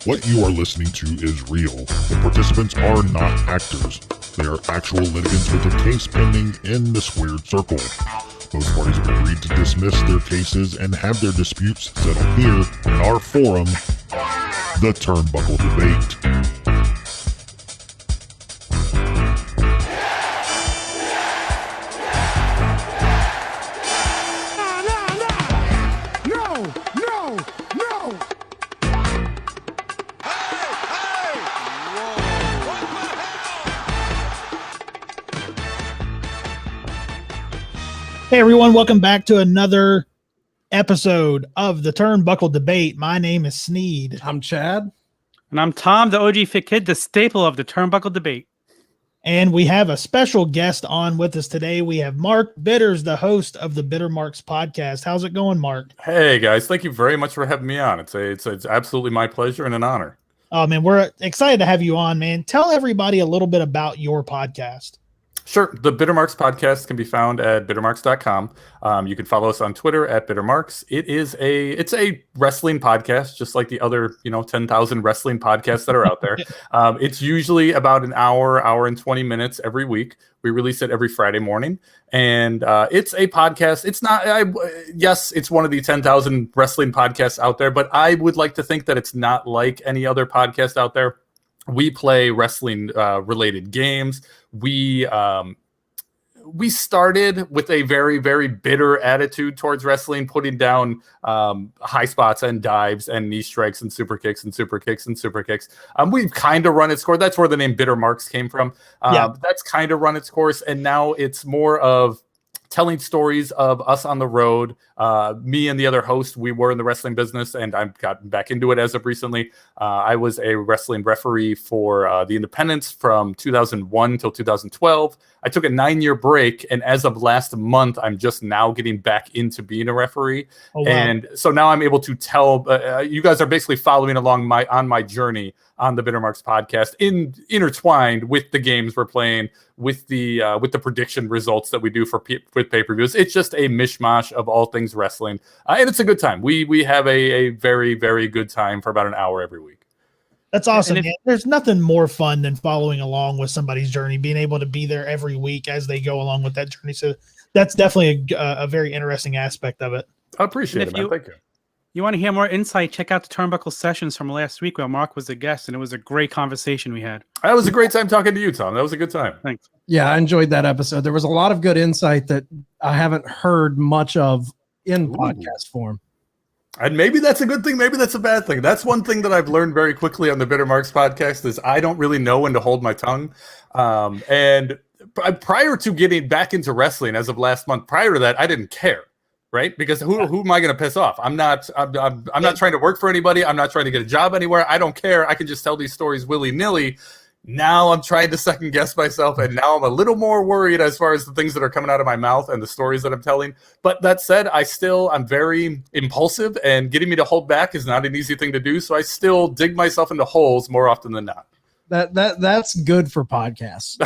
What you are listening to is real. The participants are not actors. They are actual litigants with a case pending in the squared circle. Both parties have agreed to dismiss their cases and have their disputes settled here in our forum, the Turnbuckle Debate. Hey everyone, welcome back to another episode of the Turnbuckle Debate. My name is Sneed. I'm Chad. And I'm Tom, the OG Fit Kid, the staple of the Turnbuckle Debate. And we have a special guest on with us today. We have Mark Bitters, the host of the Bitter Marks podcast. How's it going, Mark? Hey guys, thank you very much for having me on. It's absolutely my pleasure and an honor. Oh man, we're excited to have you on, man. Tell everybody a little bit about your podcast. Sure. The Bitter Marks podcast can be found at bittermarks.com. You can follow us on Twitter at bittermarks. It's a wrestling podcast, just like the other, 10,000 wrestling podcasts that are out there. It's usually about an hour and 20 minutes every week. We release it every Friday morning, and it's a podcast. It's not, yes, it's one of the 10,000 wrestling podcasts out there, but I would like to think that it's not like any other podcast out there. We play wrestling related games. We started with a very, very bitter attitude towards wrestling, putting down high spots and dives and knee strikes and super kicks and super kicks and super kicks. We've kind of run its course. That's where the name Bitter Marks came from. That's kind of run its course. And now it's more of telling stories of us on the road. Me and the other host, we were in the wrestling business, and I've gotten back into it as of recently. I was a wrestling referee for the Independents from 2001 till 2012. I took a 9-year break, and as of last month, I'm just now getting back into being a referee. Oh, wow. And so now I'm able to tell, you guys are basically following along on my journey on the Bitter Marks podcast, intertwined with the games we're playing, with the prediction results that we do with pay-per-views. It's just a mishmash of all things wrestling, and it's a good time. We have a very, very good time for about an hour every week. That's awesome, man. There's nothing more fun than following along with somebody's journey, being able to be there every week as they go along with that journey. So that's definitely a very interesting aspect of it. I appreciate it, man. Thank you. You want to hear more insight, check out the Turnbuckle sessions from last week where Mark was the guest, and it was a great conversation we had. That was a great time talking to you, Tom. That was a good time. Thanks. Yeah, I enjoyed that episode. There was a lot of good insight that I haven't heard much of in podcast form. And maybe that's a good thing. Maybe that's a bad thing. That's one thing that I've learned very quickly on the Bitter Marks podcast is I don't really know when to hold my tongue. And prior to getting back into wrestling as of last month, prior to that, I didn't care. Right? Because who am I going to piss off? I'm not trying to work for anybody. I'm not trying to get a job anywhere. I don't care. I can just tell these stories willy-nilly. Now I'm trying to second guess myself, and now I'm a little more worried as far as the things that are coming out of my mouth and the stories that I'm telling. But that said, I'm very impulsive, and getting me to hold back is not an easy thing to do. So I still dig myself into holes more often than not. That's good for podcasts.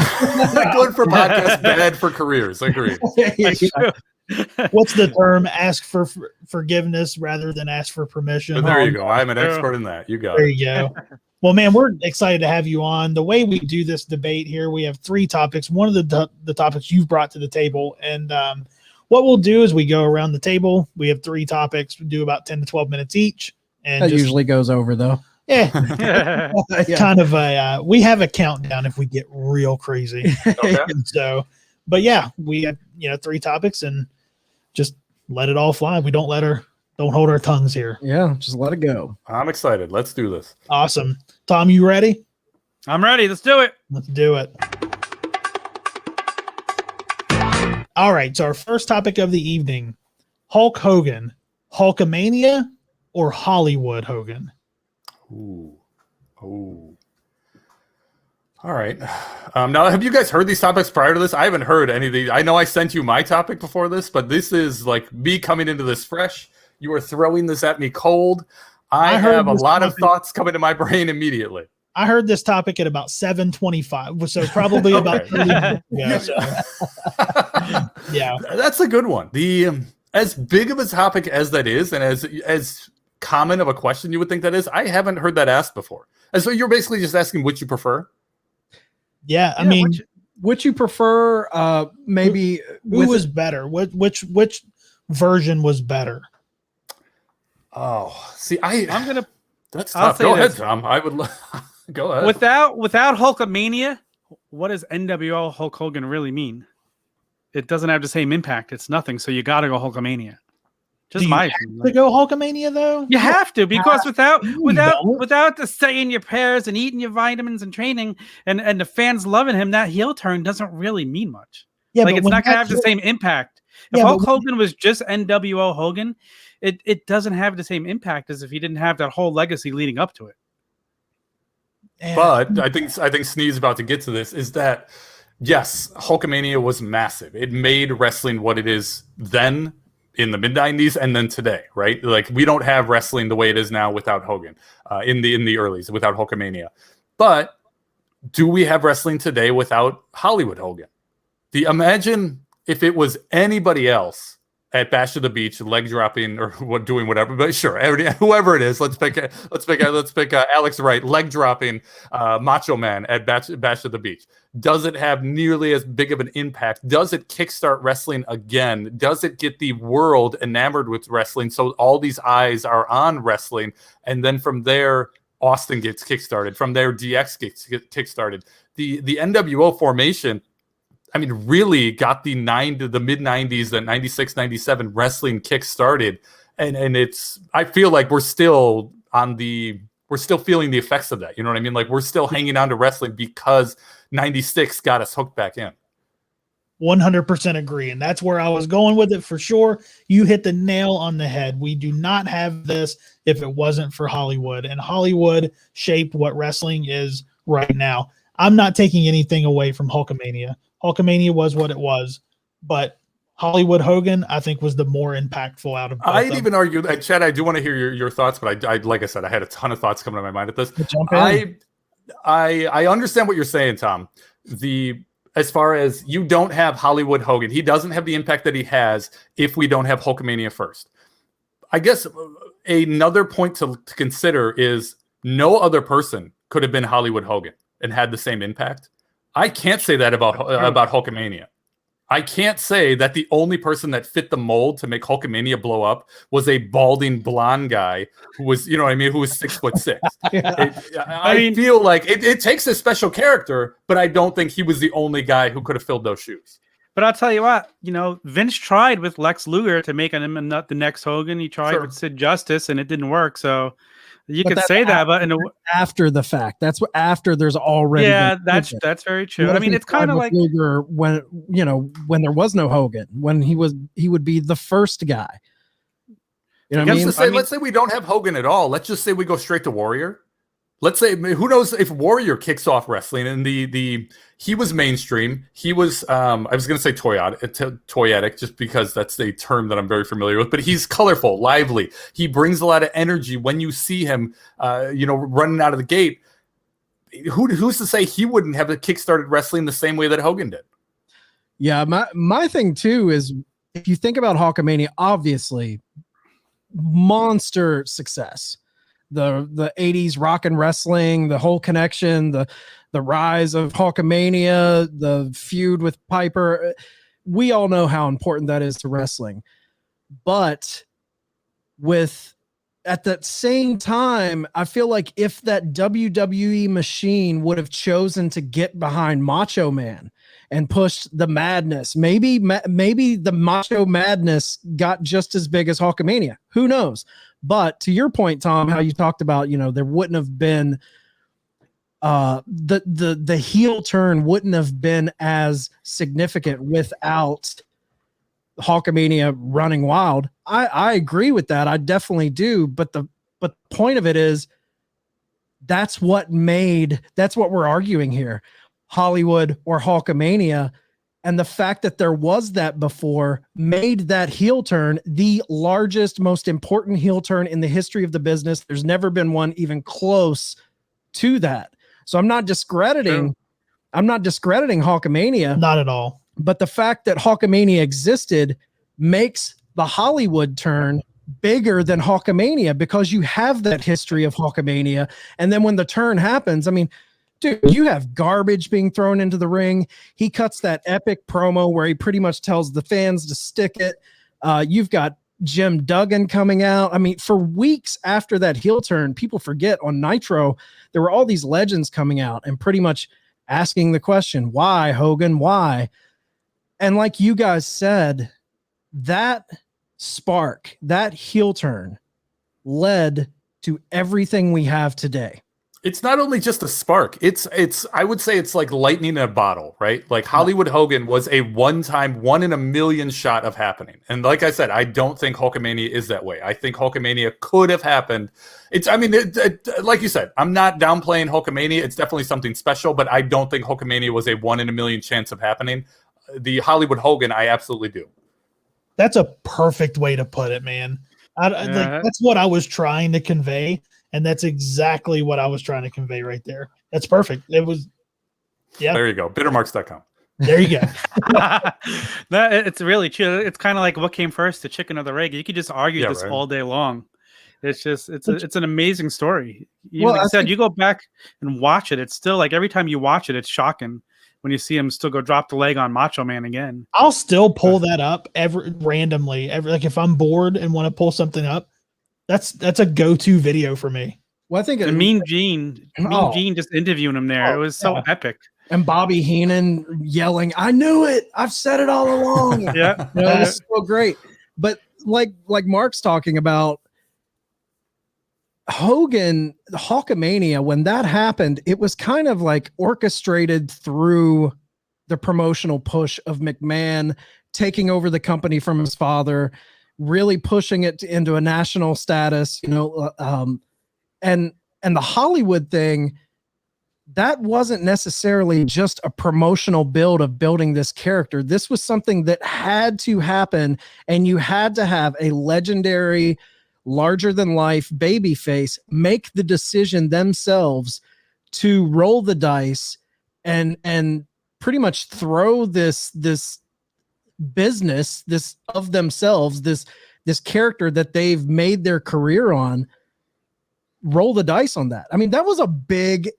Good for podcasts, bad for careers. Agreed. Yeah. What's the term? Ask for forgiveness rather than ask for permission. But there you go. I'm an expert in that. You got it. There you go. Well, man, we're excited to have you on. The way we do this debate here, we have 3 topics. One of the topics you've brought to the table. And what we'll do is we go around the table. We have 3 topics. We do about 10 to 12 minutes each. And that usually goes over, though. Yeah. Kind of we have a countdown if we get real crazy. Okay. But yeah, we have 3 topics and just let it all fly. We don't hold our tongues here. Yeah, just let it go. I'm excited. Let's do this. Awesome. Tom, you ready? I'm ready. Let's do it. Let's do it. All right. So our first topic of the evening, Hulk Hogan, Hulkamania or Hollywood Hogan? Ooh. All right. Now, have you guys heard these topics prior to this? I haven't heard any of these. I know I sent you my topic before this, but this is like me coming into this fresh. You are throwing this at me cold. I have a lot of thoughts coming to my brain immediately. I heard this topic at about 7:25, so probably about 30 minutes ago. So. Yeah, that's a good one. The as big of a topic as that is, and as common of a question you would think that is. I haven't heard that asked before. And so you're basically just asking which you prefer? Yeah, I mean, which you prefer? Maybe who was better? Which version was better? Oh, see, I'm gonna. That's I'll tough. say Go ahead, this. Tom. I would go ahead. Without Hulkamania, what does NWO Hulk Hogan really mean? It doesn't have the same impact. It's nothing. So you got to go Hulkamania. Just Do you my have opinion. to go Hulkamania though? You have to, because without don't. the saying your prayers and eating your vitamins and training and the fans loving him, that heel turn doesn't really mean much. Yeah, like but it's when not gonna that have the heel- same impact. If Yeah, Hulk but when- Hogan was just NWO Hogan, it doesn't have the same impact as if he didn't have that whole legacy leading up to it. But I think Snee's about to get to this, is that yes, Hulkamania was massive. It made wrestling what it is then in the mid-90s and then today, right? Like, we don't have wrestling the way it is now without Hogan in the earlys, without Hulkamania. But do we have wrestling today without Hollywood Hogan? Imagine if it was anybody else at Bash of the Beach, leg dropping or doing whatever, but sure, whoever it is, let's pick Alex Wright, leg dropping Macho Man at Bash of the Beach. Does it have nearly as big of an impact? Does it kickstart wrestling again? Does it get the world enamored with wrestling so all these eyes are on wrestling? And then from there, Austin gets kickstarted. From there, DX gets kickstarted. The NWO formation, I mean, really got the mid-90s, the 96, 97 wrestling kick started. And I feel like we're still feeling the effects of that. You know what I mean? Like, we're still hanging on to wrestling because 96 got us hooked back in. 100% agree. And that's where I was going with it for sure. You hit the nail on the head. We do not have this if it wasn't for Hollywood. And Hollywood shaped what wrestling is right now. I'm not taking anything away from Hulkamania. Hulkamania was what it was, but Hollywood Hogan, I think, was the more impactful out of both. I'd even argue that, Chad, I do want to hear your thoughts, but I like I said, I had a ton of thoughts coming to my mind at this. Jump in. I understand what you're saying, Tom. As far as you don't have Hollywood Hogan, he doesn't have the impact that he has if we don't have Hulkamania first. I guess another point to consider is no other person could have been Hollywood Hogan and had the same impact. I can't say that about Hulkamania. I can't say that the only person that fit the mold to make Hulkamania blow up was a balding blonde guy who was, you know what I mean, who was 6'6". I feel like it takes a special character, but I don't think he was the only guy who could have filled those shoes. But I'll tell you what, Vince tried with Lex Luger to make him not the next Hogan. He tried with Sid Justice, and it didn't work. So you could say that, but after the fact, that's what after there's already. Yeah, that's very true. I mean, it's kind of like Luger when there was no Hogan, when he would be the first guy. You know what I mean? Let's say we don't have Hogan at all. Let's just say we go straight to Warrior. Let's say, who knows if Warrior kicks off wrestling and he was mainstream. He was, I was going to say toyetic, just because that's the term that I'm very familiar with, but he's colorful, lively. He brings a lot of energy when you see him, running out of the gate. Who's to say he wouldn't have kickstarted wrestling the same way that Hogan did? Yeah. My thing too is, if you think about Hulkamania, obviously monster success. The 80s rock and wrestling, the whole connection, the rise of Hulkamania, the feud with Piper. We all know how important that is to wrestling. But at that same time, I feel like if that WWE machine would have chosen to get behind Macho Man and pushed the madness, maybe the Macho Madness got just as big as Hulkamania. Who knows? But to your point, Tom, how you talked about, there wouldn't have been the heel turn wouldn't have been as significant without Hulkamania running wild. I agree with that. I definitely do. But the point of it is, that's what we're arguing here. Hollywood or Hulkamania. And the fact that there was that before made that heel turn the largest, most important heel turn in the history of the business. There's never been one even close to that. So I'm not discrediting Hulkamania. Not at all. But the fact that Hulkamania existed makes the Hollywood turn bigger than Hulkamania because you have that history of Hulkamania. And then when the turn happens, I mean, dude, you have garbage being thrown into the ring. He cuts that epic promo where he pretty much tells the fans to stick it. You've got Jim Duggan coming out. I mean, for weeks after that heel turn, people forget on Nitro, there were all these legends coming out and pretty much asking the question, why, Hogan, why? And like you guys said, that spark, that heel turn led to everything we have today. It's not only just a spark. It's I would say it's like lightning in a bottle, right? Like Hollywood Hogan was a one-time, 1 in a million shot of happening. And like I said, I don't think Hulkamania is that way. I think Hulkamania could have happened. Like you said, I'm not downplaying Hulkamania. It's definitely something special, but I don't think Hulkamania was a 1 in a million chance of happening. The Hollywood Hogan, I absolutely do. That's a perfect way to put it, man. Like, that's what I was trying to convey. And that's exactly what I was trying to convey right there. That's perfect. It was, yeah. There you go. Bittermarks.com. There you go. It's really true. It's kind of like what came first, the chicken or the egg. You could just argue this all day long. It's just, it's an amazing story. Like I said, you go back and watch it. It's still like every time you watch it, it's shocking when you see him still go drop the leg on Macho Man again. I'll still pull that up randomly. Like if I'm bored and want to pull something up, that's a go-to video for me. Well, I think Mean Gene just interviewing him there. It was so epic. And Bobby Heenan yelling, "I knew it! I've said it all along." Yeah, it was so great. But like Mark's talking about, Hogan, Hulkamania, when that happened, it was kind of like orchestrated through the promotional push of McMahon taking over the company from his father, really pushing it into a national status, and the Hollywood thing, that wasn't necessarily just a promotional build of building this character. This was something that had to happen, and you had to have a legendary, larger than life babyface make the decision themselves to roll the dice and pretty much throw this business, this of themselves, this character that they've made their career on, roll the dice on that. I mean, that was a big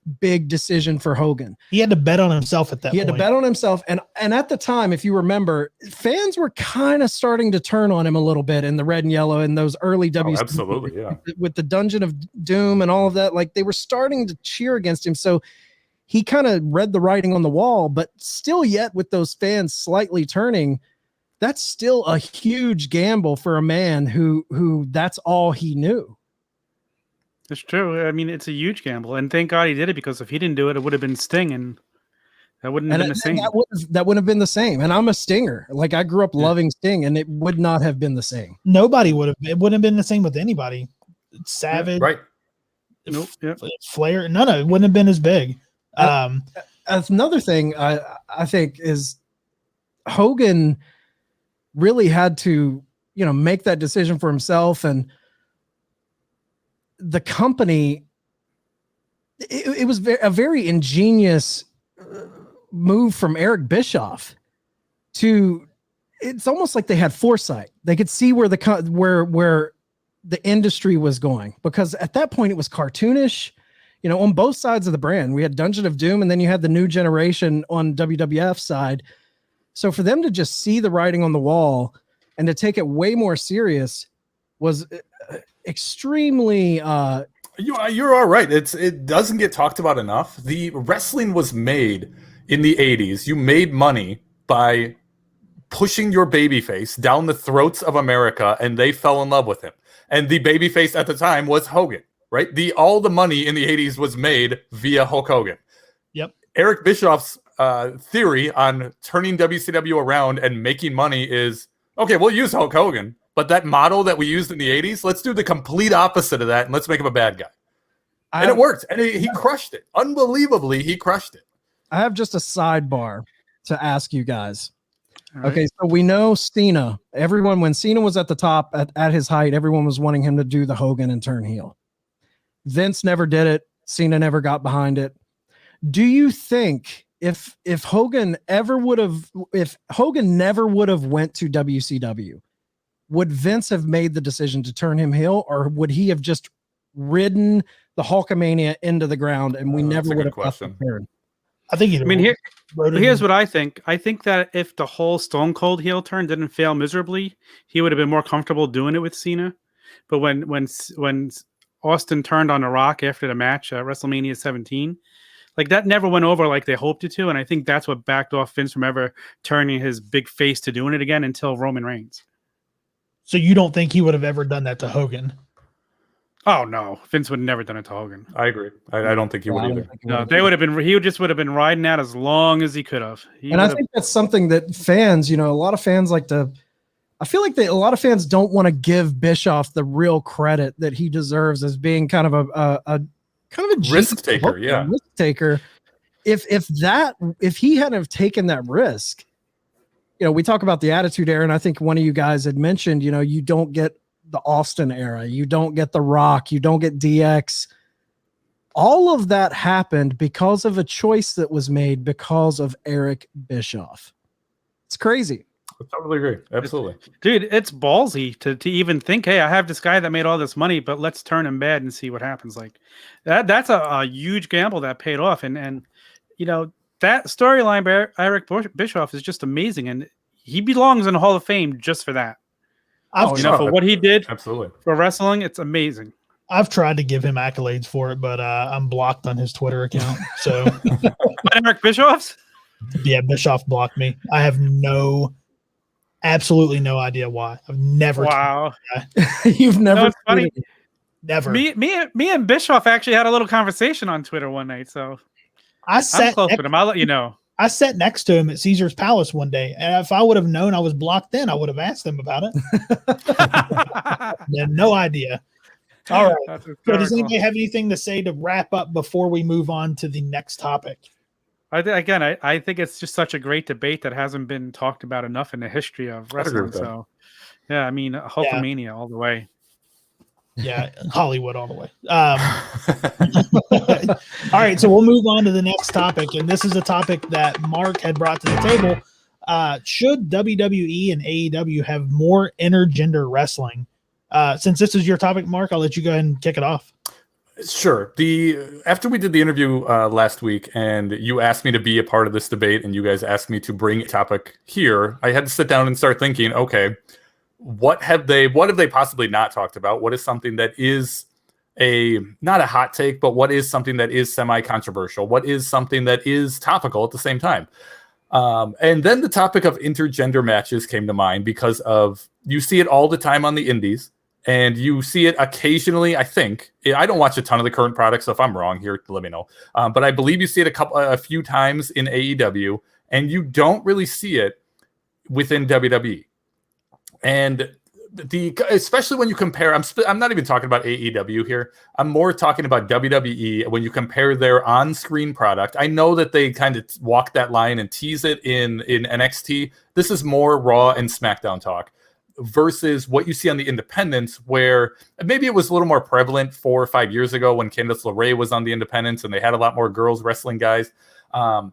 decision for Hogan. He had to bet on himself at that point. He had to bet on himself. And at the time, if you remember, fans were kind of starting to turn on him a little bit in the red and yellow and those early WCW. Absolutely, yeah. With the Dungeon of Doom and all of that, like they were starting to cheer against him. So he kind of read the writing on the wall, but still yet with those fans slightly turning, that's still a huge gamble for a man who that's all he knew. It's true. I mean, it's a huge gamble, and thank God he did it, because if he didn't do it, it would have been Sting, and that wouldn't have been the same. That wouldn't have been the same. And I'm a Stinger. Like I grew up loving Sting, and it would not have been the same. Nobody would have. It wouldn't have been the same with anybody. Savage, right? Nope. Flair. No, it wouldn't have been as big. Another thing I think is Hogan really had to, make that decision for himself, and the company. It was a very ingenious move from Eric Bischoff to. It's almost like they had foresight. They could see where the industry was going, because at that point it was cartoonish. On both sides of the brand, we had Dungeon of Doom, and then you had the new generation on WWF side. So for them to just see the writing on the wall and to take it way more serious was extremely. You're all right. It doesn't get talked about enough. The wrestling was made in the 80s. You made money by pushing your babyface down the throats of America, and they fell in love with him. And the babyface at the time was Hogan. Right? All the money in the 80s was made via Hulk Hogan. Yep. Eric Bischoff's theory on turning WCW around and making money is, okay, we'll use Hulk Hogan, but that model that we used in the 80s, let's do the complete opposite of that, and let's make him a bad guy. And it worked. And he crushed it. Unbelievably, he crushed it. I have just a sidebar to ask you guys. Right. Okay, so we know Cena. Everyone, when Cena was at the top, at his height, everyone was wanting him to do the Hogan and turn heel. Vince never did it. Cena never got behind it. Do you think if Hogan never would have went to WCW, would Vince have made the decision to turn him heel, or would he have just ridden the Hulkamania into the ground and we never would have got the turn? I think here's what I think. I think that if the whole Stone Cold heel turn didn't fail miserably, he would have been more comfortable doing it with Cena. But when Austin turned on The Rock after the match at WrestleMania 17, like that never went over like they hoped it to, and I think that's what backed off Vince from ever turning his big face to doing it again until Roman Reigns. So you don't think he would have ever done that to Hogan? Oh no, Vince would have never done it to Hogan. I agree. I don't think he would either. No, they would have been. He just would have been riding out as long as he could have. And I think that's something that fans, a lot of fans like to. I feel like a lot of fans don't want to give Bischoff the real credit that he deserves as being kind of a risk taker. Yeah, risk taker. If he hadn't have taken that risk, we talk about the Attitude Era, and I think one of you guys had mentioned, you don't get the Austin era, you don't get The Rock, you don't get DX. All of that happened because of a choice that was made because of Eric Bischoff. It's crazy. I totally agree. Absolutely. Dude, it's ballsy to even think, hey, I have this guy that made all this money, but let's turn him bad and see what happens. Like that's a huge gamble that paid off. And that storyline by Eric Bischoff is just amazing. And he belongs in the Hall of Fame just for that. For what he did absolutely for wrestling, it's amazing. I've tried to give him accolades for it, but I'm blocked on his Twitter account. So Eric Bischoff's? Yeah, Bischoff blocked me. I have absolutely no idea why. I've never. Wow. You've never. It's funny. Never. Me and Bischoff actually had a little conversation on Twitter one night. So I'm close with him. I'll let you know. I sat next to him at Caesar's Palace one day, and if I would have known I was blocked then, I would have asked him about it. I had no idea. All right. So does anybody have anything to say to wrap up before we move on to the next topic? I think it's just such a great debate that hasn't been talked about enough in the history of wrestling. So, yeah, I mean, Hulkamania all the way. Yeah, Hollywood all the way. All right, so we'll move on to the next topic, and this is a topic that Mark had brought to the table. Should WWE and AEW have more intergender wrestling? Since this is your topic, Mark, I'll let you go ahead and kick it off. Sure. After we did the interview last week, and you asked me to be a part of this debate, and you guys asked me to bring a topic here, I had to sit down and start thinking, okay, what have they possibly not talked about? What is something that is not a hot take, but what is something that is semi-controversial? What is something that is topical at the same time? And then the topic of intergender matches came to mind because you see it all the time on the indies, and you see it occasionally. I think I don't watch a ton of the current products, so if I'm wrong here, let me know. But I believe you see it a few times in AEW, and you don't really see it within WWE. And especially when you compare, I'm not even talking about AEW here. I'm more talking about WWE. When you compare their on-screen product, I know that they kind of walk that line and tease it in NXT. This is more Raw and SmackDown talk versus what you see on the independents, where maybe it was a little more prevalent 4 or 5 years ago when Candice LeRae was on the independents and they had a lot more girls wrestling guys. I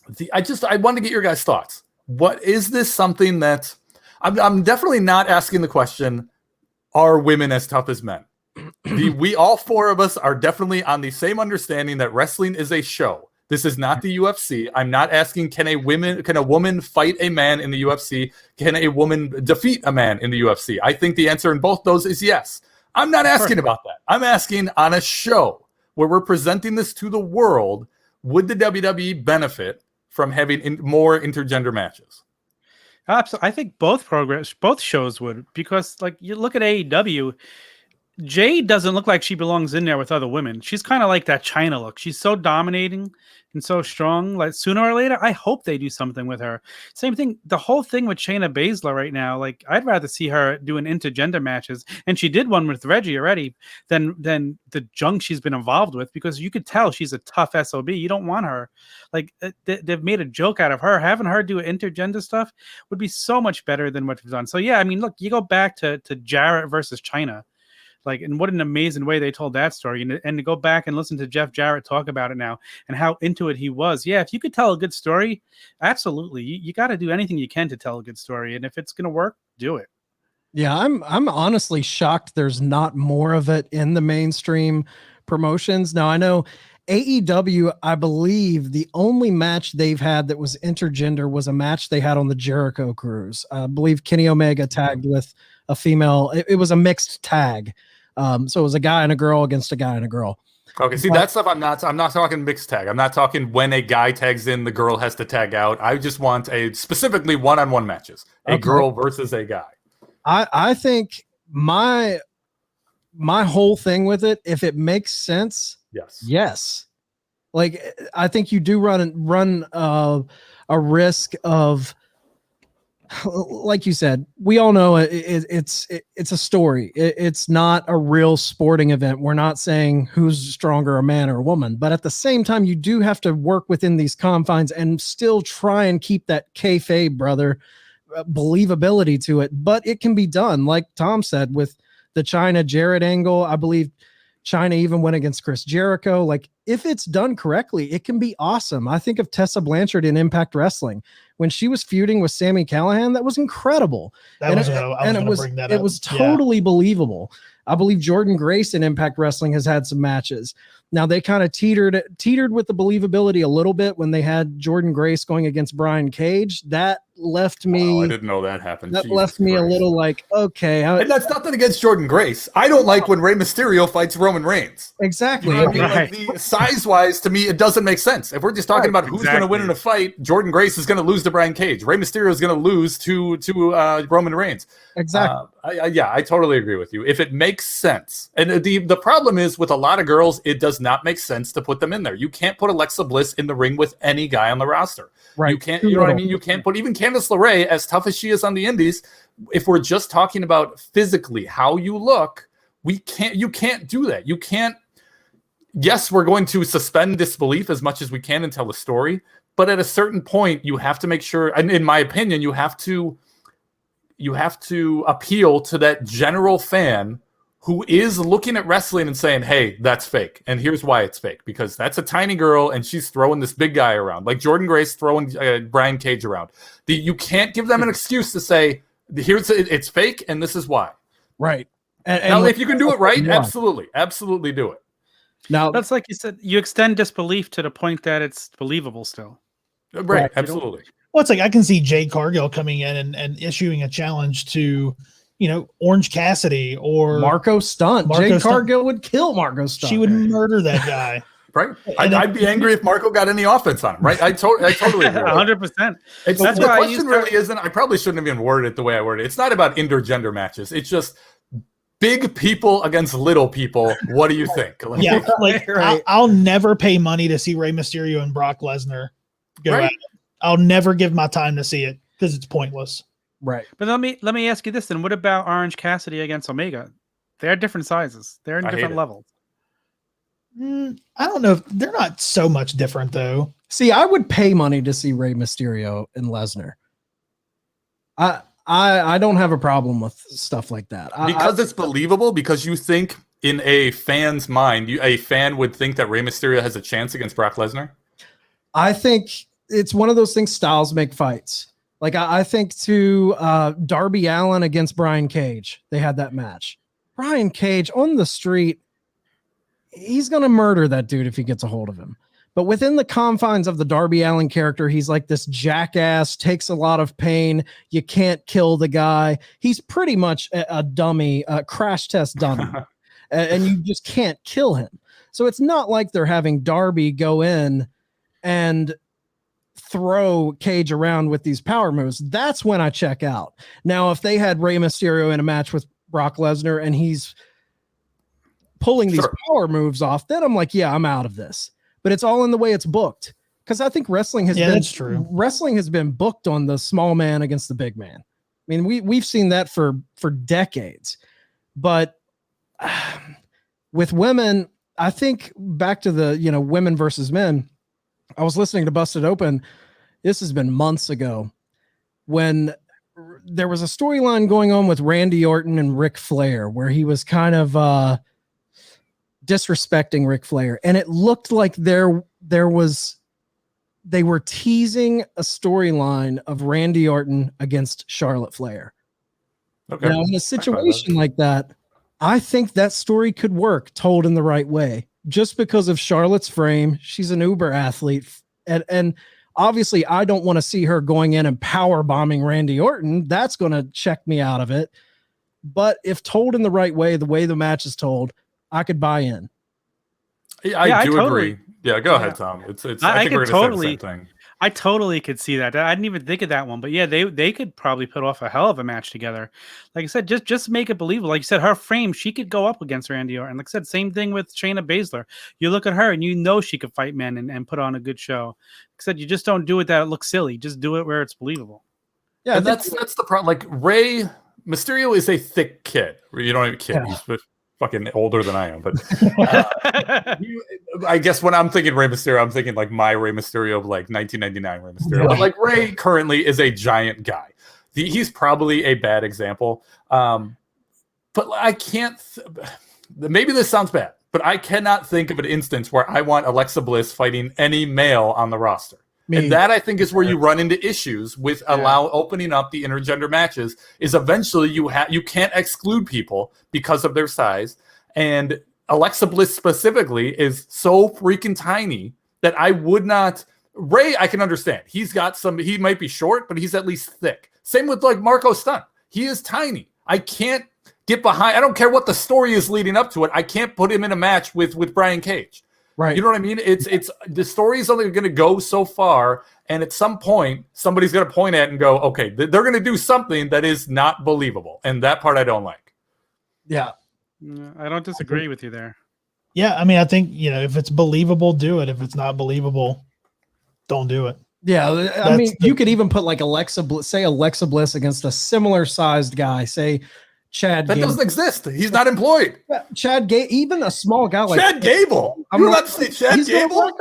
want to get your guys' thoughts. What is this something that I'm definitely not asking the question, are women as tough as men? We all four of us are definitely on the same understanding that wrestling is a show. This is not the UFC. I'm not asking, can a woman fight a man in the UFC? Can a woman defeat a man in the UFC? I think the answer in both those is yes. I'm not asking about that. I'm asking, on a show where we're presenting this to the world, would the WWE benefit from having more intergender matches? Absolutely. I think both shows would, because like you look at AEW, Jade doesn't look like she belongs in there with other women. She's kind of like that China look. She's so dominating and so strong. Like sooner or later, I hope they do something with her. Same thing. The whole thing with Shayna Baszler right now. Like I'd rather see her doing intergender matches, and she did one with Reggie already, than the junk she's been involved with. Because you could tell she's a tough SOB. You don't want her. Like they've made a joke out of her. Having her do intergender stuff would be so much better than what we've done. So yeah, I mean, look, you go back to Jarrett versus China. Like, and what an amazing way they told that story. And to go back and listen to Jeff Jarrett talk about it now and how into it he was. Yeah, if you could tell a good story, absolutely. You got to do anything you can to tell a good story. And if it's going to work, do it. Yeah, I'm honestly shocked there's not more of it in the mainstream promotions. Now I know AEW, I believe the only match they've had that was intergender was a match they had on the Jericho Cruise. I believe Kenny Omega tagged with a female. It was a mixed tag. So it was a guy and a girl against a guy and a girl. Okay, see, that stuff I'm not talking mixed tag. I'm not talking when a guy tags in, the girl has to tag out. I just want specifically one-on-one matches. A girl versus a guy. I think my whole thing with it, if it makes sense, yes. Like I think you do run a risk of, like you said, we all know it's a story. It's not a real sporting event. We're not saying who's stronger, a man or a woman, but at the same time, you do have to work within these confines and still try and keep that kayfabe, brother, believability to it. But it can be done, like Tom said, with the China Jarrett angle. I believe China even went against Chris Jericho. Like, if it's done correctly, it can be awesome. I think of Tessa Blanchard in Impact Wrestling when she was feuding with Sami Callihan. That was incredible. It was totally believable. I believe Jordan Grace in Impact Wrestling has had some matches. Now they kind of teetered with the believability a little bit when they had Jordan Grace going against Brian Cage. That left me. Wow, I didn't know that happened. That left me a little like, okay. And that's nothing against Jordan Grace. I don't like when Rey Mysterio fights Roman Reigns. Exactly. You know what I mean? Like, size-wise, to me, it doesn't make sense. If we're just talking about who's going to win in a fight, Jordan Grace is going to lose to Brian Cage. Rey Mysterio is going to lose to Roman Reigns. Exactly. I totally agree with you. If it makes sense. And the problem is with a lot of girls, it does not make sense to put them in there. You can't put Alexa Bliss in the ring with any guy on the roster. Right. You can't, you know what I mean? You can't put even Candice LeRae, as tough as she is on the indies. If we're just talking about physically how you look, you can't do that. You can't. Yes, we're going to suspend disbelief as much as we can and tell the story. But at a certain point, you have to make sure, and in my opinion, you have to appeal to that general fan who is looking at wrestling and saying, hey, that's fake. And here's why it's fake. Because that's a tiny girl and she's throwing this big guy around. Like Jordan Grace throwing Brian Cage around. You can't give them an excuse to say, it's fake and this is why. Right. Now, if you can do it right, absolutely do it. Now, that's like you said, you extend disbelief to the point that it's believable still. Right. Absolutely. Well, it's like I can see Jade Cargill coming in and issuing a challenge to, Orange Cassidy or Marco Stunt. Jade Cargill would kill Marco Stunt. She would murder that guy. Right. I'd be angry if Marco got any offense on him. Right. I totally agree. 100%. That's the question really isn't. I probably shouldn't have even worded it the way I worded it. It's not about intergender matches. It's just big people against little people. What do you think? Right. I'll never pay money to see Rey Mysterio and Brock Lesnar go at it. I'll never give my time to see it because it's pointless. Right. But let me ask you this then. What about Orange Cassidy against Omega? They're different sizes. They're in different levels. I don't know if they're not so much different though. See, I would pay money to see Rey Mysterio and Lesnar. I don't have a problem with stuff like that. Because it's believable, because you think in a fan's mind, a fan would think that Rey Mysterio has a chance against Brock Lesnar? I think it's one of those things, styles make fights. Like I think to Darby Allin against Brian Cage, they had that match. Brian Cage on the street, he's going to murder that dude if he gets a hold of him. But within the confines of the Darby Allin character, he's like this jackass, takes a lot of pain. You can't kill the guy. He's pretty much a dummy, a crash test dummy. And you just can't kill him. So it's not like they're having Darby go in and throw Cage around with these power moves. That's when I check out. Now, if they had Rey Mysterio in a match with Brock Lesnar and he's pulling these power moves off, then I'm like, yeah, I'm out of this. But it's all in the way it's booked. Because I think wrestling has been booked on the small man against the big man. I mean, we've seen that for decades. But with women, I think back to the women versus men. I was listening to Busted Open. This has been months ago when there was a storyline going on with Randy Orton and Ric Flair where he was kind of disrespecting Ric Flair. And it looked like they were teasing a storyline of Randy Orton against Charlotte Flair. Okay. Now, in a situation like that, I think that story could work told in the right way. Just because of Charlotte's frame, she's an uber athlete, and obviously I don't want to see her going in and power bombing Randy Orton. That's going to check me out of it. But if told in the right way, the way the match is told, I could buy in. Yeah, I do agree. Yeah, go ahead, Tom. I think we're going to say the same thing. I totally could see that. I didn't even think of that one, but yeah, they could probably put off a hell of a match together. Like I said, just make it believable. Like you said, her frame, she could go up against Randy Orton. Like I said, same thing with Shayna Baszler. You look at her and you know she could fight men and put on a good show. Like I said, you just don't do it that it looks silly. Just do it where it's believable. Yeah, and that's the problem. Like Rey Mysterio is a thick kid. You don't even kid. Yeah. He's fucking older than I am, but I guess when I'm thinking Rey Mysterio, I'm thinking like my Rey Mysterio of like 1999 Rey Mysterio. But like Rey currently is a giant guy. He's probably a bad example. But I can't. Maybe this sounds bad, but I cannot think of an instance where I want Alexa Bliss fighting any male on the roster. And that, I think, is where you run into issues with opening up the intergender matches. Is eventually you can't exclude people because of their size, and Alexa Bliss specifically is so freaking tiny that I would not. Rey, I can understand. He's got some. He might be short, but he's at least thick. Same with like Marco Stunt. He is tiny. I can't get behind. I don't care what the story is leading up to it. I can't put him in a match with Brian Cage. Right. You know what I mean? It's the story is only going to go so far, and at some point, somebody's going to point at it and go, okay, they're going to do something that is not believable, and that part I don't like. Yeah. I don't disagray with you there. Yeah, I mean, I think, if it's believable, do it. If it's not believable, don't do it. Yeah, I mean, you could even put like Alexa Bliss against a similar sized guy, say Chad Gable. That doesn't exist. He's not employed. Chad Gable, even a small guy like Chad Gable. You're about to say Chad Gable?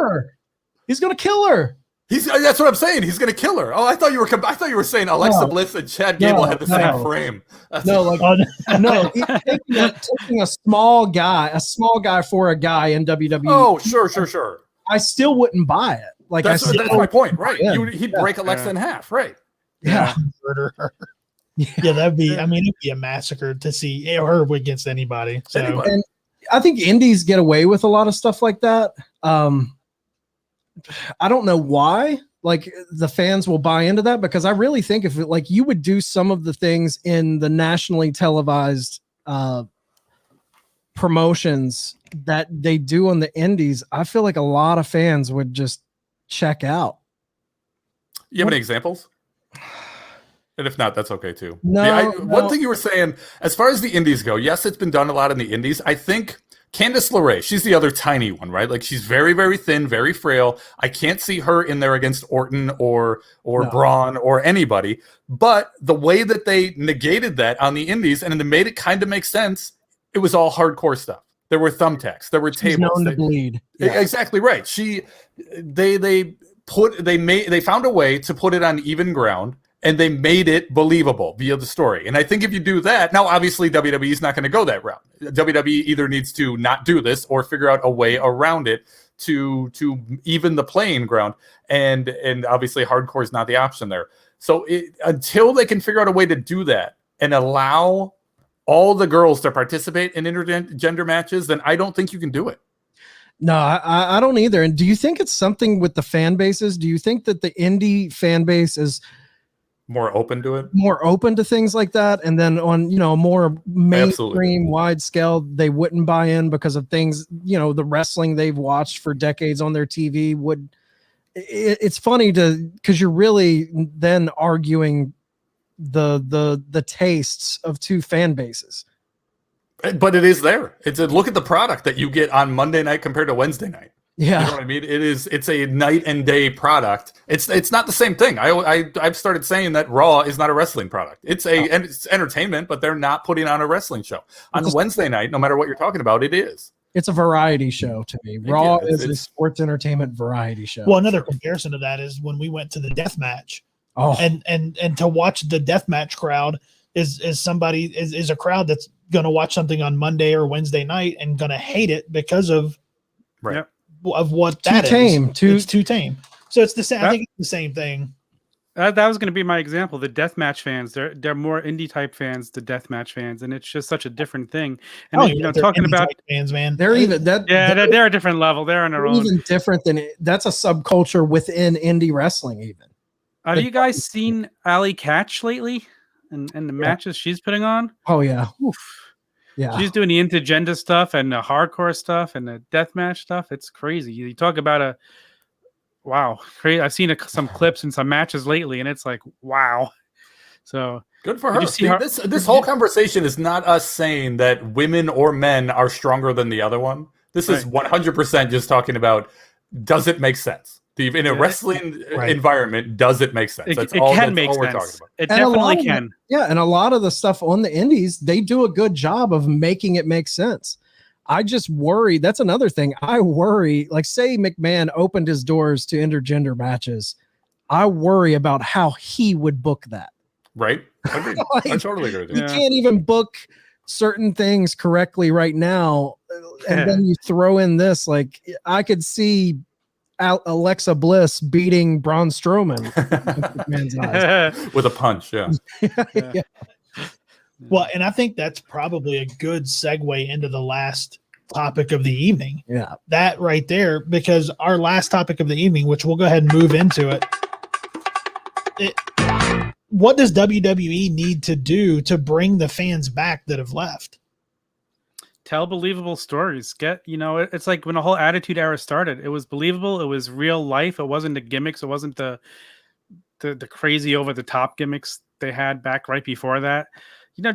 He's going to kill her. That's what I'm saying. He's going to kill her. Oh, I thought you were saying Alexa Bliss and Chad Gable had the same frame. Taking a small guy for a guy in WWE. Oh, sure. I still wouldn't buy it. Like that's my point, right? He'd break Alexa in half, right? Yeah. Murder her. Yeah, that'd be. I mean, it'd be a massacre to see her against anybody. So, and I think indies get away with a lot of stuff like that. I don't know why. Like the fans will buy into that because I really think if you would do some of the things in the nationally televised promotions that they do on the indies, I feel like a lot of fans would just check out. You have any examples? And if not, that's okay too. No, one thing you were saying, as far as the indies go, yes, it's been done a lot in the indies. I think Candice LeRae, she's the other tiny one, right? Like she's very, very thin, very frail. I can't see her in there against Orton or Braun or anybody. But the way that they negated that on the indies and they made it kind of make sense, it was all hardcore stuff. There were thumbtacks, there were tables. Known to bleed. Yeah. Exactly right. They found a way to put it on even ground. And they made it believable via the story. And I think if you do that, now obviously WWE is not going to go that route. WWE either needs to not do this or figure out a way around it to even the playing ground. And obviously hardcore is not the option there. So until they can figure out a way to do that and allow all the girls to participate in intergender matches, then I don't think you can do it. No, I don't either. And do you think it's something with the fan bases? Do you think that the indie fan base is more open to it, more open to things like that, and then on a more mainstream wide scale they wouldn't buy in because of things the wrestling they've watched for decades on their TV would it's funny because you're really then arguing the tastes of two fan bases, but it is there. Look at the product that you get on Monday night compared to Wednesday night. Yeah, you know what I mean. It's a night and day product. It's not the same thing. I've started saying that Raw is not a wrestling product. It's entertainment, but they're not putting on a wrestling show on Wednesday night. No matter what you're talking about, it is. It's a variety show to me. Raw is a sports entertainment variety show. Well, another comparison to that is when we went to the death match. Oh, and to watch the death match crowd is a crowd that's going to watch something on Monday or Wednesday night and going to hate it because of right. Of what that is. It's too tame. So it's the same. I think it's the same thing. That was going to be my example. The deathmatch fans, they're more indie type fans, the deathmatch fans, and it's just such a different thing. And talking about fans, man, they're even they're a different level. They're on their own. Even different than that's a subculture within indie wrestling. Even have you guys seen Ali Catch lately, and the matches she's putting on? Oh yeah, oof. Yeah. She's doing the intergender stuff and the hardcore stuff and the deathmatch stuff. It's crazy. You talk about wow, crazy. I've seen some clips and some matches lately, and it's like, wow. So good for her. This whole conversation is not us saying that women or men are stronger than the other one. This is 100% just talking about, does it make sense? In a wrestling environment, does it make sense? That's all we're talking about. It definitely can. And a lot of the stuff on the indies, they do a good job of making it make sense. I just worry. That's another thing. I worry, like say McMahon opened his doors to intergender matches. I worry about how he would book that. Right. I totally agree with you. You can't even book certain things correctly right now. And then you throw in this, like I could see Alexa Bliss beating Braun Strowman with a punch. Yeah. Well, and I think that's probably a good segue into the last topic of the evening. Yeah. That right there, because our last topic of the evening, which we'll go ahead and move into it. What does WWE need to do to bring the fans back that have left? Tell believable stories. It's like when the whole Attitude Era started. It was believable. It was real life. It wasn't the gimmicks. It wasn't the crazy over the top gimmicks they had back right before that.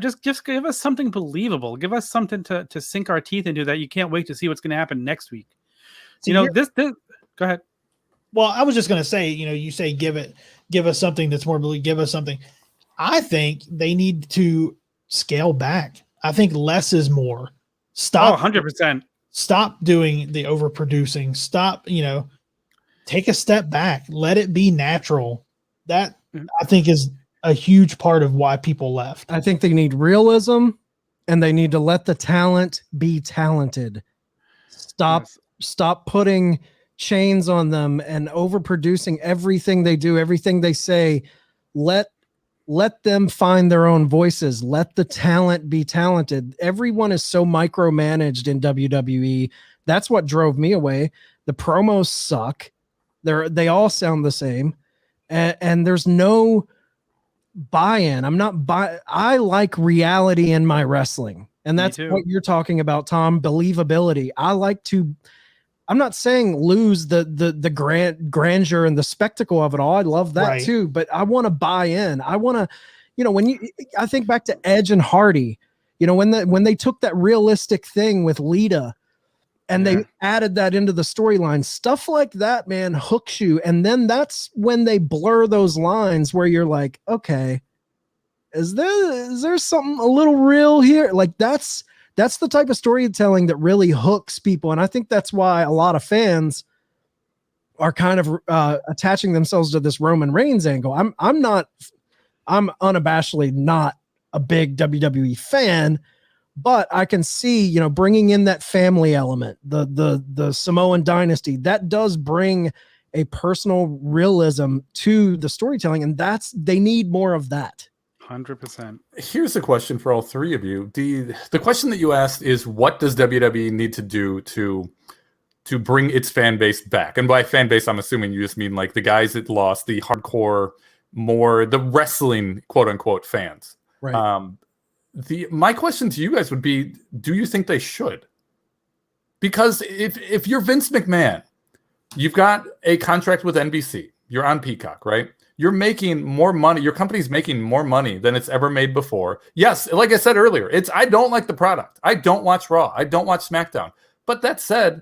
Just give us something believable. Give us something to sink our teeth into that you can't wait to see what's going to happen next week. This. Go ahead. Well, I was just going to say, you say give us something that's more believable. Give us something. I think they need to scale back. I think less is more. Stop. 100%. Stop doing the overproducing. Stop. Take a step back. Let it be natural. That I think is a huge part of why people left. I think they need realism, and they need to let the talent be talented. Stop putting chains on them and overproducing everything they do, everything they say. Let them find their own voices. Let the talent be talented. Everyone is so micromanaged in WWE. That's what drove me away. The promos suck. They all sound the same, and there's no buy-in. I like reality in my wrestling, and that's what you're talking about, Tom. Believability. I'm not saying lose the grandeur and the spectacle of it all. I love that too, but I want to buy in. I want to, I think back to Edge and Hardy, when they took that realistic thing with Lita and they added that into the storyline, stuff like that, man, hooks you. And then that's when they blur those lines where you're like, okay, is there something a little real here? Like that's the type of storytelling that really hooks people. And I think that's why a lot of fans are kind of attaching themselves to this Roman Reigns angle. I'm unabashedly not a big WWE fan, but I can see, bringing in that family element, the Samoan dynasty, that does bring a personal realism to the storytelling. And they need more of that. 100%. Here's a question for all three of you. The question that you asked is, what does WWE need to do to bring its fan base back? And by fan base, I'm assuming you just mean like the guys that lost, the hardcore, the wrestling quote unquote fans. Right. My question to you guys would be, do you think they should? Because if you're Vince McMahon, you've got a contract with NBC, you're on Peacock, right? You're making more money. Your company's making more money than it's ever made before. Yes, like I said earlier, I don't like the product. I don't watch Raw. I don't watch SmackDown. But that said,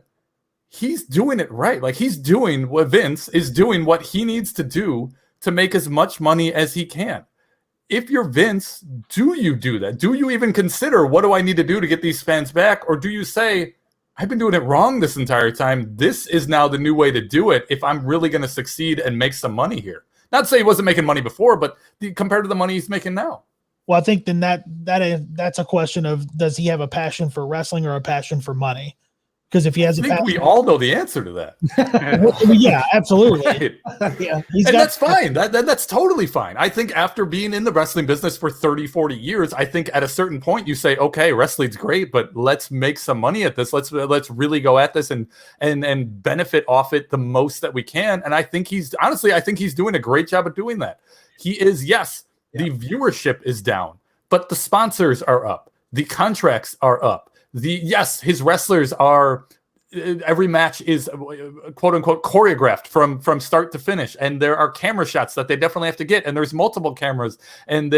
he's doing it right. Like Vince is doing what he needs to do to make as much money as he can. If you're Vince, do you do that? Do you even consider, what do I need to do to get these fans back? Or do you say, I've been doing it wrong this entire time. This is now the new way to do it if I'm really going to succeed and make some money here. Not to say he wasn't making money before, but compared to the money he's making now. Well, I think then that's a question of, does he have a passion for wrestling or a passion for money? Because if he has I think we all know the answer to that. Yeah, absolutely. Right. Yeah, and that's fine. That's totally fine. I think after being in the wrestling business for 30, 40 years, I think at a certain point you say, okay, wrestling's great, but let's make some money at this. Let's really go at this and benefit off it the most that we can. And I think he's doing a great job of doing that. He is, yes, the viewership is down, but the sponsors are up. The contracts are up. His wrestlers are, every match is quote unquote choreographed from start to finish. And there are camera shots that they definitely have to get. And there's multiple cameras, and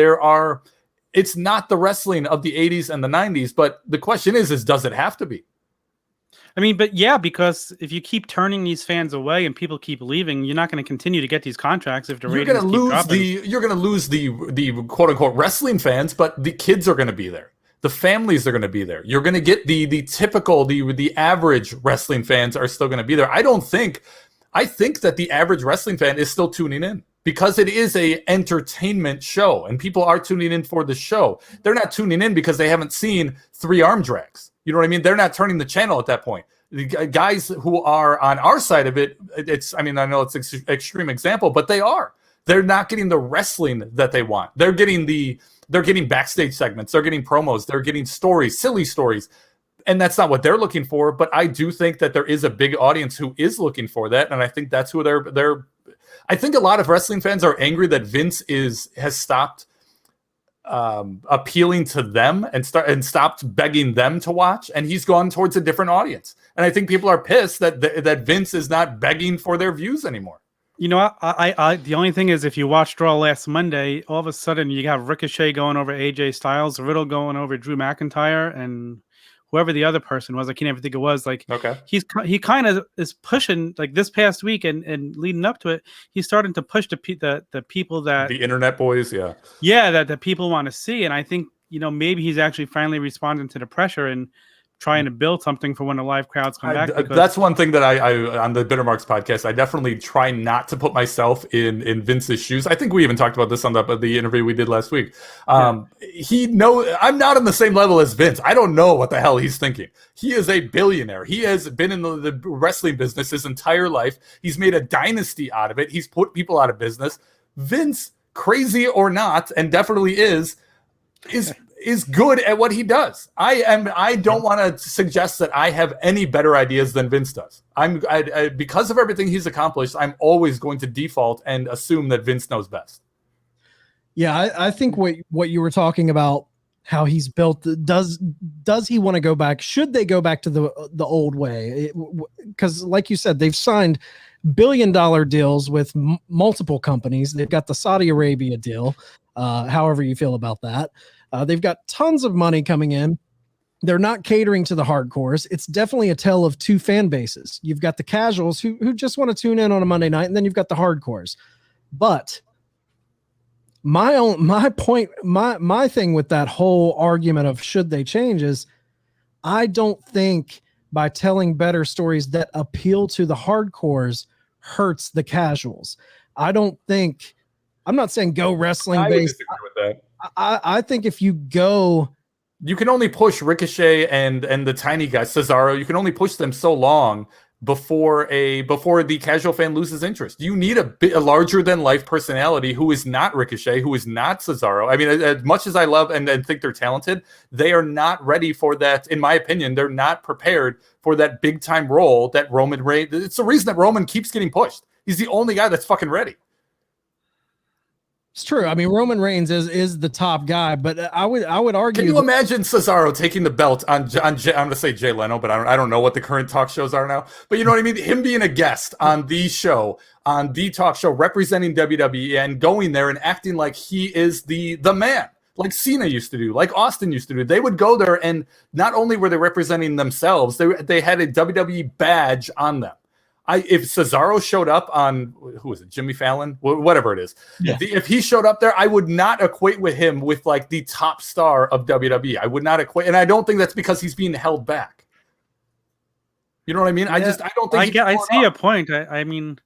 it's not the wrestling of the 80s and the 90s, but the question is does it have to be? I mean, but yeah, because if you keep turning these fans away and people keep leaving, you're not going to continue to get these contracts if the ratings keep dropping. You're going to lose the quote unquote wrestling fans, but the kids are going to be there. The families are going to be there. You're going to get the typical, the average wrestling fans are still going to be there. I think that the average wrestling fan is still tuning in because it is a entertainment show and people are tuning in for the show. They're not tuning in because they haven't seen 3 arm drags. You know what I mean? They're not turning the channel at that point. The guys who are on our side of it, I know it's an extreme example, but they're not getting the wrestling that they want. They're getting backstage segments. They're getting promos. They're getting stories, silly stories. And that's not what they're looking for. But I do think that there is a big audience who is looking for that. And I think that's who I think a lot of wrestling fans are angry that Vince has stopped appealing to them and stopped begging them to watch. And he's gone towards a different audience. And I think people are pissed that Vince is not begging for their views anymore. You know, I the only thing is, if you watched Raw last Monday, all of a sudden you have Ricochet going over AJ Styles, Riddle going over Drew McIntyre, and whoever the other person was, I can't even think it was. Like, okay, he kind of is pushing, like this past week and leading up to it, he's starting to push the people that the internet boys, that the people want to see, and I think maybe he's actually finally responding to the pressure and trying to build something for when the live crowds come back. That's one thing that I on the Bitter Marks podcast, I definitely try not to put myself in Vince's shoes. I think we even talked about this on the interview we did last week. I'm not on the same level as Vince. I don't know what the hell he's thinking. He is a billionaire. He has been in the wrestling business his entire life. He's made a dynasty out of it. He's put people out of business. Vince, crazy or not, and definitely is good at what he does. I don't want to suggest that I have any better ideas than Vince does. Because of everything he's accomplished, I'm always going to default and assume that Vince knows best. Yeah, I think what you were talking about, how he's built, does he want to go back? Should they go back to the old way? Because like you said, they've signed billion-dollar deals with multiple companies. They've got the Saudi Arabia deal, however you feel about that. They've got tons of money coming in. They're not catering to the hardcores. It's definitely a tale of two fan bases. You've got the casuals who just want to tune in on a Monday night, and then you've got the hardcores. But my thing with that whole argument of should they change is, I don't think by telling better stories that appeal to the hardcores hurts the casuals. I'm not saying go wrestling based. I would disagree with that. I think if you go, you can only push Ricochet and the tiny guy Cesaro. You can only push them so long before the casual fan loses interest. You need a larger than life personality who is not Ricochet, who is not Cesaro. I mean, as much as I love and think they're talented, they are not ready for that. In my opinion, they're not prepared for that big time role that Roman Reigns. It's the reason that Roman keeps getting pushed. He's the only guy that's fucking ready. It's true. I mean, Roman Reigns is the top guy, but I would argue. Can you imagine Cesaro taking the belt on I'm going to say Jay Leno, but I don't know what the current talk shows are now. But you know what I mean? Him being a guest on the show, on the talk show, representing WWE and going there and acting like he is the man, like Cena used to do, like Austin used to do. They would go there, and not only were they representing themselves, they had a WWE badge on them. If Cesaro showed up on, who is it, Jimmy Fallon, whatever it is, if he showed up there, I would not equate with him with like the top star of WWE. I would not equate, and I don't think that's because he's being held back. You know what I mean? Yeah. I don't think. I see a point. I mean,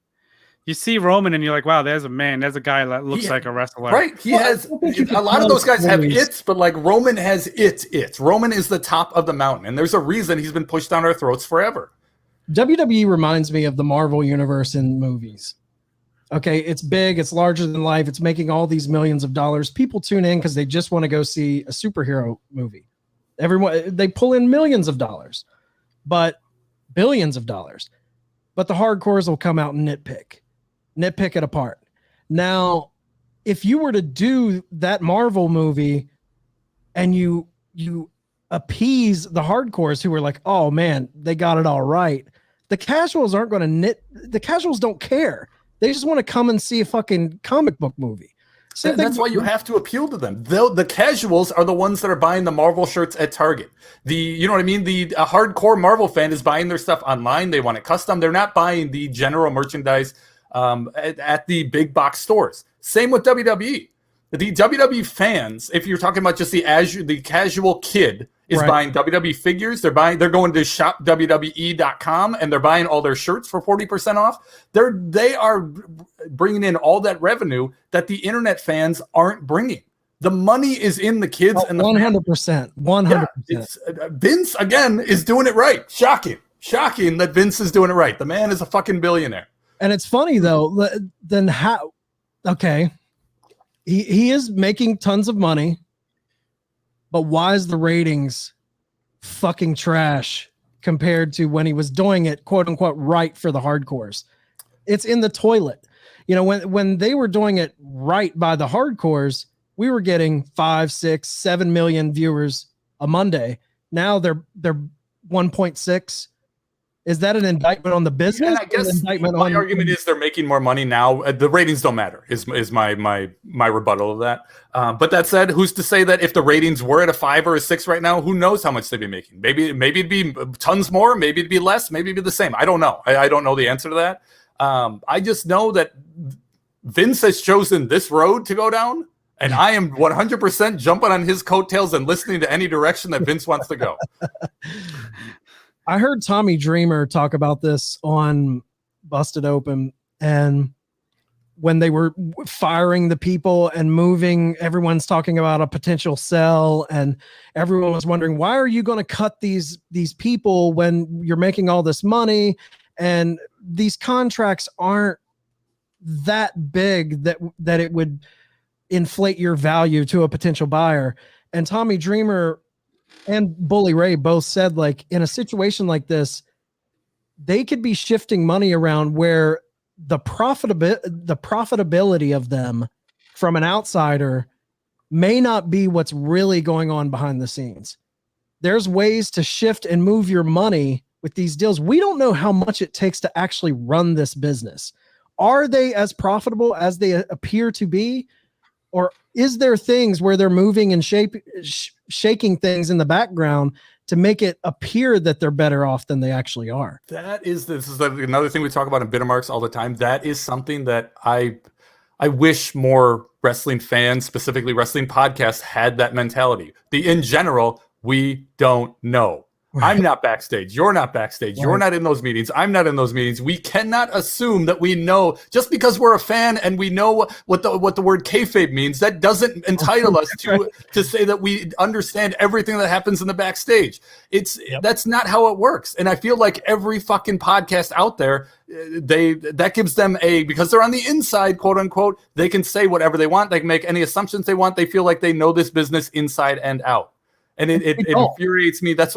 You see Roman and you're like, wow, there's a man. There's a guy that looks like a wrestler. Right. He has a lot of those guys have its, but like Roman has its. Roman is the top of the mountain. And there's a reason he's been pushed down our throats forever. WWE reminds me of the Marvel universe in movies. Okay, it's big, it's larger than life, it's making all these millions of dollars. People tune in because they just want to go see a superhero movie. Everyone, they pull in millions of dollars, but billions of dollars. But the hardcores will come out and nitpick it apart. Now, if you were to do that Marvel movie and you appease the hardcores who were like, oh man, they got it all right. The casuals aren't going to the casuals don't care. They just want to come and see a fucking comic book movie. That's why you have to appeal to them. The casuals are the ones that are buying the Marvel shirts at Target. You know what I mean? A hardcore Marvel fan is buying their stuff online. They want it custom. They're not buying the general merchandise at the big box stores. Same with WWE. The WWE fans, if you're talking about just the casual kid, is buying WWE figures. They're going to shopwwe.com and they're buying all their shirts for 40% off. They are bringing in all that revenue that the internet fans aren't bringing. The money is in the kids and the 100%. 100%. Yeah, Vince again is doing it right. Shocking that Vince is doing it right. The man is a fucking billionaire. And it's funny though. Then how? Okay, he is making tons of money. But why is the ratings fucking trash compared to when he was doing it, quote unquote, right for the hardcores? It's in the toilet. You know, when they were doing it right by the hardcores, we were getting 5, 6, 7 million viewers a Monday. Now they're 1.6. Is that an indictment on the business? Yeah, I guess my argument is they're making more money now. The ratings don't matter. Is my rebuttal of that. But that said, who's to say that if the ratings were at a 5 or a 6 right now, who knows how much they'd be making? Maybe it'd be tons more. Maybe it'd be less. Maybe it'd be the same. I don't know. I don't know the answer to that. I just know that Vince has chosen this road to go down, and I am 100% jumping on his coattails and listening to any direction that Vince wants to go. I heard Tommy Dreamer talk about this on Busted Open, and when they were firing the people and moving, everyone's talking about a potential sell, and everyone was wondering, why are you going to cut these people when you're making all this money? And these contracts aren't that big that it would inflate your value to a potential buyer. And Tommy Dreamer and Bully Ray both said, like, in a situation like this, they could be shifting money around where the profitability of them from an outsider may not be what's really going on behind the scenes. There's ways to shift and move your money with these deals. We don't know how much it takes to actually run this business. Are they as profitable as they appear to be? Or is there things where they're moving and shaking things in the background to make it appear that they're better off than they actually are? This is another thing we talk about in Bittermarks all the time. That is something that I wish more wrestling fans, specifically wrestling podcasts, had that mentality. In general, we don't know. Right. I'm not backstage. You're not backstage. Right. You're not in those meetings. I'm not in those meetings. We cannot assume that we know just because we're a fan and we know what the word kayfabe means. That doesn't entitle us to say that we understand everything that happens in the backstage. That's not how it works. And I feel like every fucking podcast out there, that gives them because they're on the inside, quote unquote, they can say whatever they want. They can make any assumptions they want. They feel like they know this business inside and out. And it infuriates me. That's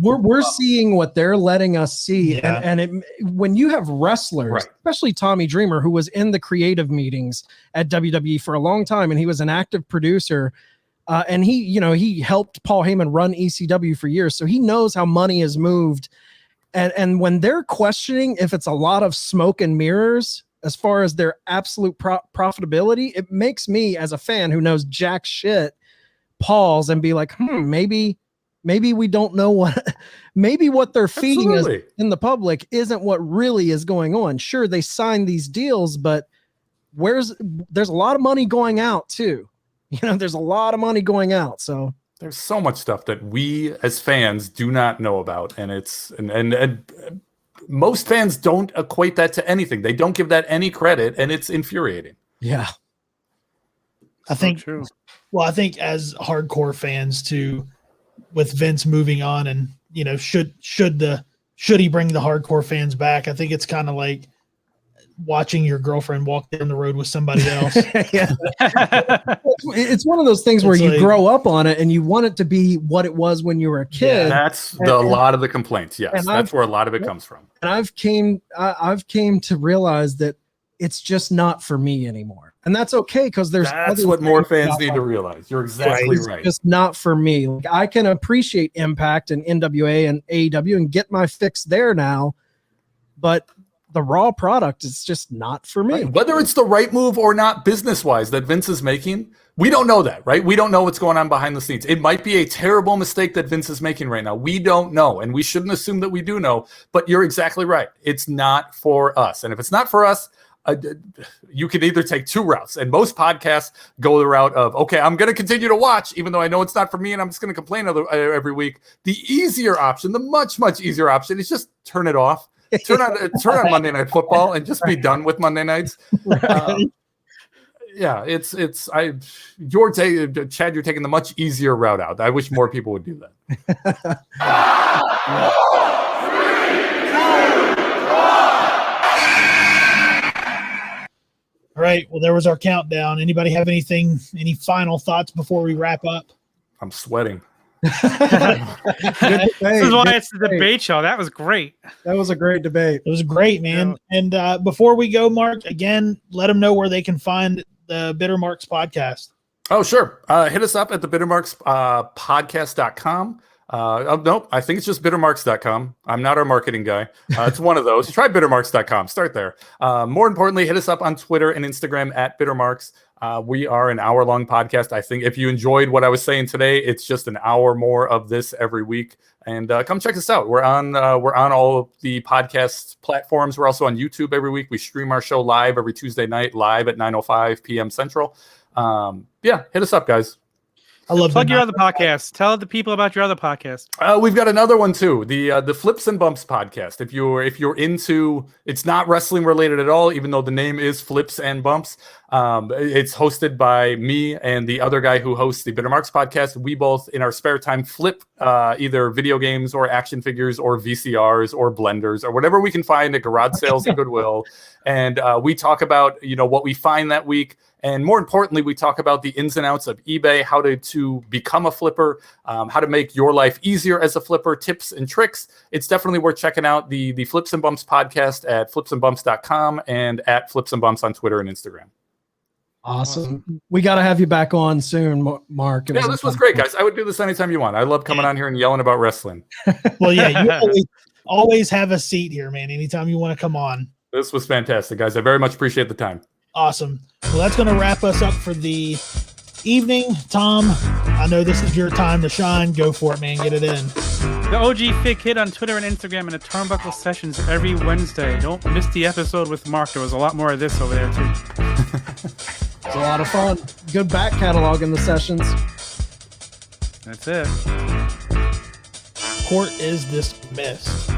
we're seeing what they're letting us see. Yeah. And when you have wrestlers, especially Tommy Dreamer, who was in the creative meetings at WWE for a long time, and he was an active producer, and he helped Paul Heyman run ECW for years, so he knows how money is moved. And when they're questioning if it's a lot of smoke and mirrors as far as their absolute profitability, it makes me, as a fan who knows jack shit, pause and be like, maybe we don't know what they're feeding us in the public isn't what really is going on. Sure, they signed these deals, but there's a lot of money going out too. There's a lot of money going out. So there's so much stuff that we as fans do not know about. And most fans don't equate that to anything. They don't give that any credit, and it's infuriating. Yeah. I think as hardcore fans too, with Vince moving on, and should he bring the hardcore fans back? I think it's kind of like watching your girlfriend walk down the road with somebody else. Yeah. It's one of those things where you grow up on it and you want it to be what it was when you were a kid. Yeah, that's a lot of the complaints. Yes, that's where a lot of it comes from. And I've came to realize that it's just not for me anymore. And that's okay, because that's what more fans need to realize. You're exactly right. It's just not for me. Like, I can appreciate Impact and NWA and AEW and get my fix there now, but the Raw product is just not for me. Right. Whether it's the right move or not business-wise that Vince is making, we don't know that, right? We don't know what's going on behind the scenes. It might be a terrible mistake that Vince is making right now. We don't know, and we shouldn't assume that we do know, but you're exactly right. It's not for us. And if it's not for us, you can either take two routes, and most podcasts go the route of, okay, I'm going to continue to watch, even though I know it's not for me, and I'm just going to complain every week. The easier option, the much, much easier option, is just turn it off. Turn on Monday Night Football and just be done with Monday nights. Yeah, Chad, you're taking the much easier route out. I wish more people would do that. All right. Well, there was our countdown. Anybody have any final thoughts before we wrap up? I'm sweating. This is why it's the debate show. That was great. That was a great debate. It was great, man. Yeah. And before we go, Mark, again, let them know where they can find the Bitter Marks podcast. Oh, sure. Hit us up at the bittermarkspodcast.com. Nope, I think it's just bittermarks.com. I'm not our marketing guy. It's one of those. Try bittermarks.com. Start there. More importantly, hit us up on Twitter and Instagram at bittermarks. We are an hour-long podcast. I think if you enjoyed what I was saying today, it's just an hour more of this every week. And come check us out. We're on all of the podcast platforms. We're also on YouTube every week. We stream our show live every Tuesday night, live at 9:05 p.m. Central. Hit us up, guys. I love plug your other podcast. Tell the people about your other podcast. We've got another one too, the Flips and Bumps podcast. If you're into, it's not wrestling related at all, even though the name is Flips and Bumps. It's hosted by me and the other guy who hosts the Bitter Marks podcast. We both, in our spare time, flip either video games or action figures or VCRs or blenders or whatever we can find at garage sales and Goodwill. And we talk about what we find that week. And more importantly, we talk about the ins and outs of eBay, how to become a flipper, how to make your life easier as a flipper, tips and tricks. It's definitely worth checking out the Flips and Bumps podcast at flipsandbumps.com and at Flips and Bumps on Twitter and Instagram. Awesome. We got to have you back on soon, Mark. This was great, guys. I would do this anytime you want. I love coming on here and yelling about wrestling. Well, yeah, you always have a seat here, man. Anytime you want to come on. This was fantastic, guys. I very much appreciate the time. Awesome. Well, that's going to wrap us up for the evening. Tom, I know this is your time to shine. Go for it, man. Get it in. The OG Fig Kid on Twitter and Instagram, and the Turnbuckle sessions every Wednesday. Don't miss the episode with Mark. There was a lot more of this over there, too. It's a lot of fun. Good back catalog in the sessions. That's it. Court is dismissed.